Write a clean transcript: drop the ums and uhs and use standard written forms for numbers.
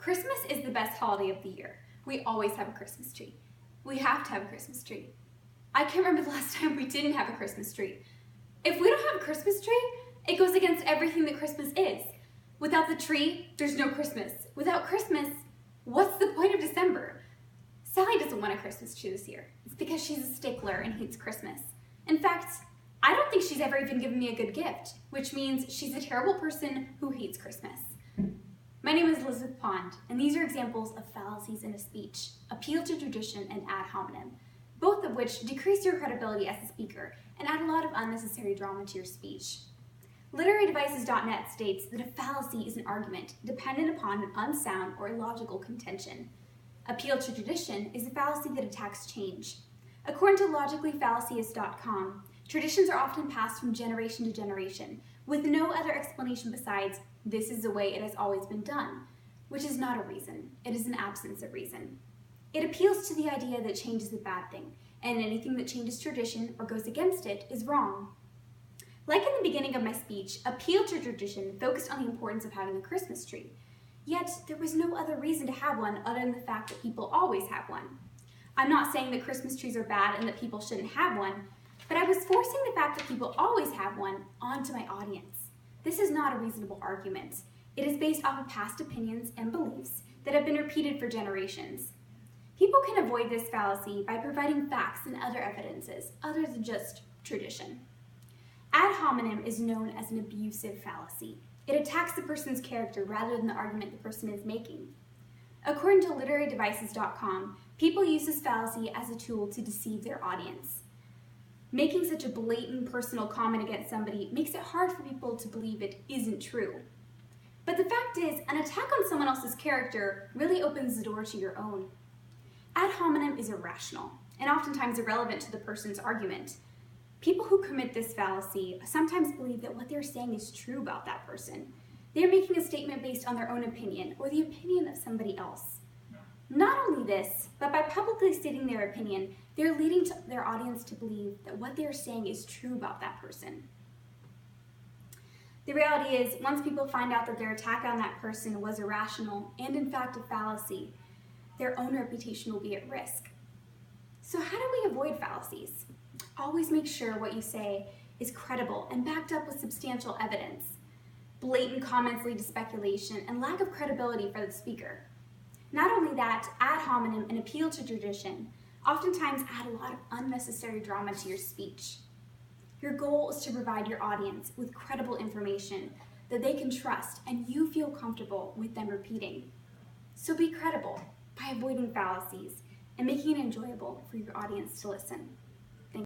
Christmas is the best holiday of the year. We always have a Christmas tree. We have to have a Christmas tree. I can't remember the last time we didn't have a Christmas tree. If we don't have a Christmas tree, it goes against everything that Christmas is. Without the tree, there's no Christmas. Without Christmas, what's the point of December? Sally doesn't want a Christmas tree this year. It's because she's a stickler and hates Christmas. In fact, I don't think she's ever even given me a good gift, which means she's a terrible person who hates Christmas. My name is Elisabeth Pond, and these are examples of fallacies in a speech, appeal to tradition and ad hominem, both of which decrease your credibility as a speaker and add a lot of unnecessary drama to your speech. LiteraryDevices.net states that a fallacy is an argument dependent upon an unsound or illogical contention. Appeal to tradition is a fallacy that attacks change. According to logicallyfallacies.com, traditions are often passed from generation to generation, with no other explanation besides, this is the way it has always been done, which is not a reason. It is an absence of reason. It appeals to the idea that change is a bad thing, and anything that changes tradition or goes against it is wrong. Like in the beginning of my speech, appeal to tradition focused on the importance of having a Christmas tree. Yet, there was no other reason to have one other than the fact that people always have one. I'm not saying that Christmas trees are bad and that people shouldn't have one, but I was forcing the fact that people always have one onto my audience. This is not a reasonable argument. It is based off of past opinions and beliefs that have been repeated for generations. People can avoid this fallacy by providing facts and other evidences other than just tradition. Ad hominem is known as an abusive fallacy. It attacks the person's character rather than the argument the person is making. According to LiteraryDevices.com, people use this fallacy as a tool to deceive their audience. Making such a blatant personal comment against somebody makes it hard for people to believe it isn't true. But the fact is, an attack on someone else's character really opens the door to your own. Ad hominem is irrational and oftentimes irrelevant to the person's argument. People who commit this fallacy sometimes believe that what they're saying is true about that person. They're making a statement based on their own opinion or the opinion of somebody else. Not only this, but by publicly stating their opinion, they're leading their audience to believe that what they're saying is true about that person. The reality is, once people find out that their attack on that person was irrational and in fact a fallacy, their own reputation will be at risk. So how do we avoid fallacies? Always make sure what you say is credible and backed up with substantial evidence. Blatant comments lead to speculation and lack of credibility for the speaker. Not only that, ad hominem and appeal to tradition oftentimes add a lot of unnecessary drama to your speech. Your goal is to provide your audience with credible information that they can trust and you feel comfortable with them repeating. So be credible by avoiding fallacies and making it enjoyable for your audience to listen.